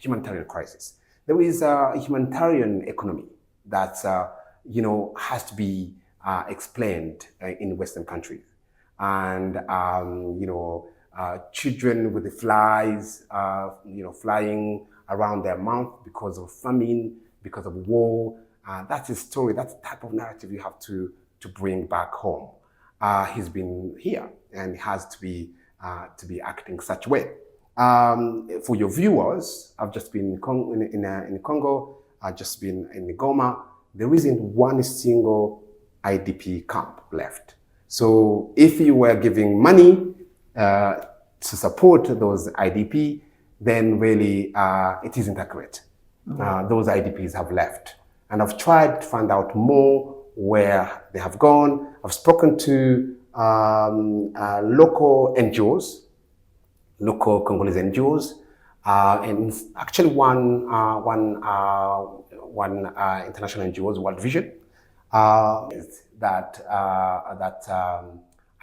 humanitarian crisis. There is a humanitarian economy that has to be explained in Western countries, and children with the flies, flying around their mouth because of famine, because of war. That's a story. That's the type of narrative you have to bring back home. He's been here and has to be acting such way. For your viewers, I've just been in Congo. I've just been in Goma. There isn't one single IDP camp left. So if you were giving money to support those IDP, then really it isn't accurate. Those IDPs have left. And I've tried to find out more where they have gone. I've spoken to local NGOs, local Congolese NGOs, and actually one international NGO, World Vision, that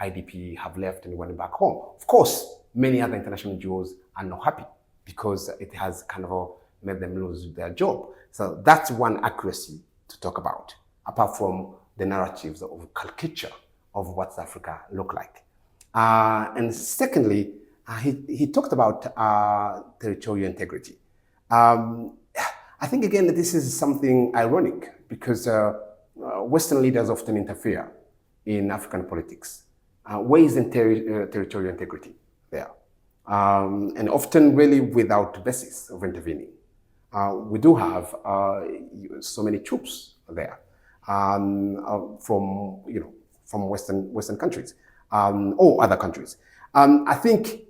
IDP have left and went back home. Of course, many other international NGOs are not happy because it has kind of made them lose their job. So that's one accuracy to talk about, apart from the narratives of caricature of what Africa look like. And secondly, he talked about territorial integrity. I think, again, that this is something ironic because Western leaders often interfere in African politics. Where is territorial integrity there? And often really without basis of intervening. We do have so many troops there from Western countries or other countries. I think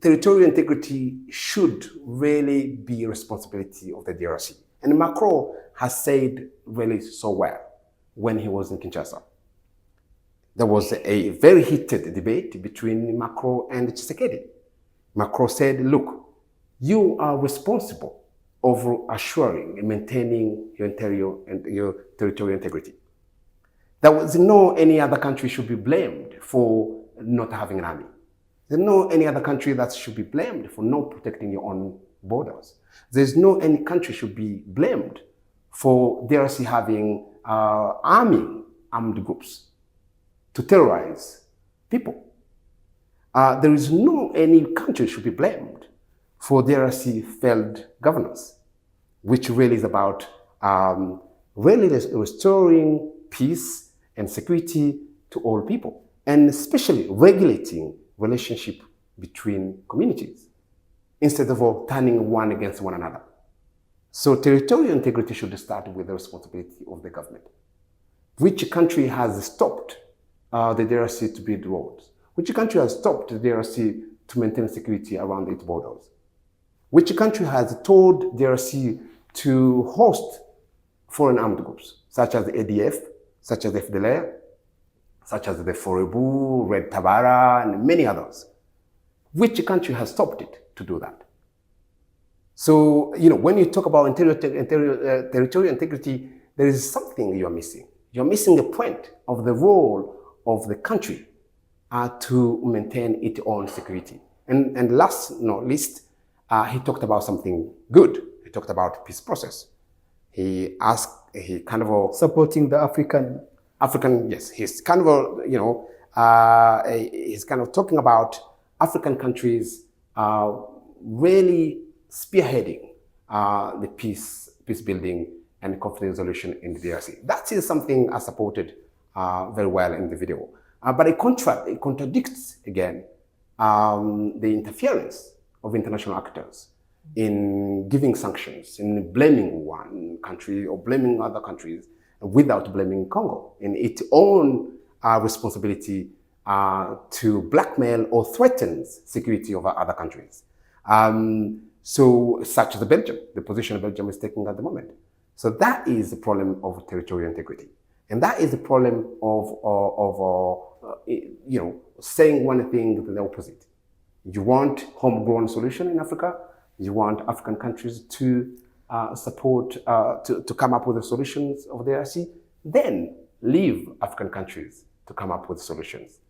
territorial integrity should really be a responsibility of the DRC. And Macron has said really so well when he was in Kinshasa. There was a very heated debate between Macron and Tshisekedi. Macron said, look, you are responsible of assuring and maintaining your territorial integrity. There was no any other country should be blamed for not having an army. There's no any other country that should be blamed for not protecting your own borders. There's no any country should be blamed for DRC having armed groups to terrorize people. There is no any country should be blamed for DRC failed governance, which really is about really restoring peace and security to all people, and especially regulating relationship between communities instead of turning one against one another. So territorial integrity should start with the responsibility of the government. Which country has stopped the DRC to build roads? Which country has stopped the DRC to maintain security around its borders? Which country has told DRC to host foreign armed groups, such as the ADF, such as the FDLR, such as the Forebu, Red Tabara, and many others? Which country has stopped it to do that? So, when you talk about territorial integrity, there is something you are missing. You're missing the point of the role of the country to maintain its own security. And last not least, he talked about something good. He talked about peace process. He kind of supporting the African, yes. He's kind of he's kind of talking about African countries really spearheading the peace building and conflict resolution in the DRC. That is something I supported very well in the video. But it contradicts, again, the interference of international actors in giving sanctions, in blaming one country or blaming other countries without blaming Congo in its own responsibility to blackmail or threaten security of other countries. So such as Belgium, the position Belgium is taking at the moment. So that is the problem of territorial integrity. And that is the problem of saying one thing to the opposite. You want homegrown solution in Africa. You want African countries to support, to come up with the solutions of the DRC. Then leave African countries to come up with solutions.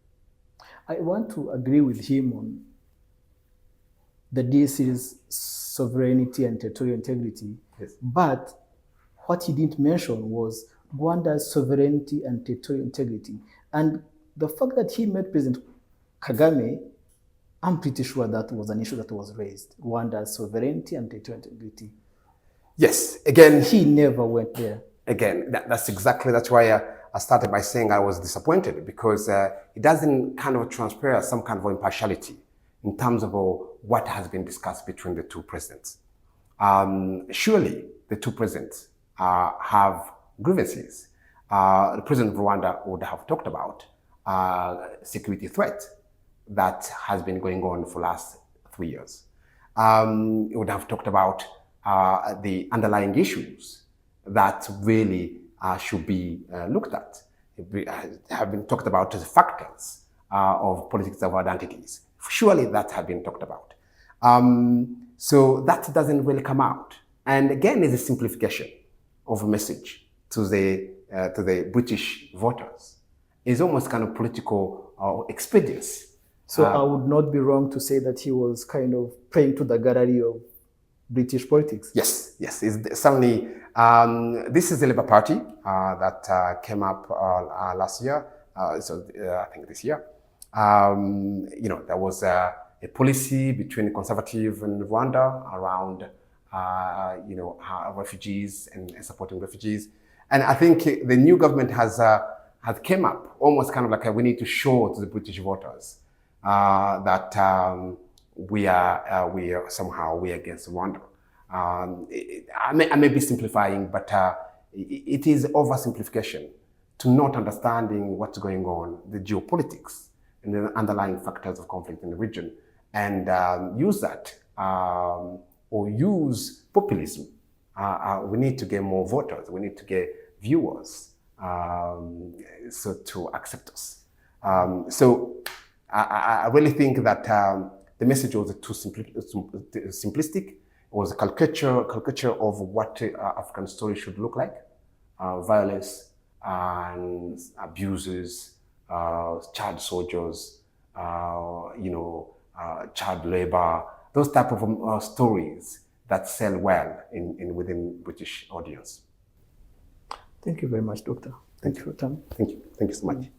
I want to agree with him on the DRC's sovereignty and territorial integrity. Yes. But what he didn't mention was Rwanda's sovereignty and territorial integrity. And the fact that he met President Kagame, I'm pretty sure that was an issue that was raised. Rwanda's sovereignty and territorial integrity. Yes, again, he never went there. Again, that's why I started by saying I was disappointed, because it doesn't kind of transfer some kind of impartiality in terms of what has been discussed between the two presidents. Surely the two presidents have grievances. The president of Rwanda would have talked about security threat that has been going on for the last 3 years. He would have talked about the underlying issues that really should be looked at. Have been talked about the factors of politics of identities. Surely that have been talked about. So that doesn't really come out. And again, it's a simplification of a message to the British voters. It's almost kind of political expediency. So I would not be wrong to say that he was kind of praying to the gallery of British politics? Yes, yes, it's certainly. This is the Labour Party that came up last year. I think this year. There was a policy between the Conservative and Rwanda around, refugees and supporting refugees. And I think the new government has came up almost kind of like we need to show to the British voters that we are somehow against Rwanda. I may be simplifying, but it is oversimplification to not understanding what's going on, the geopolitics and the underlying factors of conflict in the region, and use that or use populism. We need to get more voters. We need to get viewers so to accept us. So I really think that the message was too simplistic. It was a caricature of what African story should look like: violence and abuses, child soldiers, child labor, those type of stories that sell well within British audience. Thank you very much, Doctor. Thank you for your time. Thank you so much.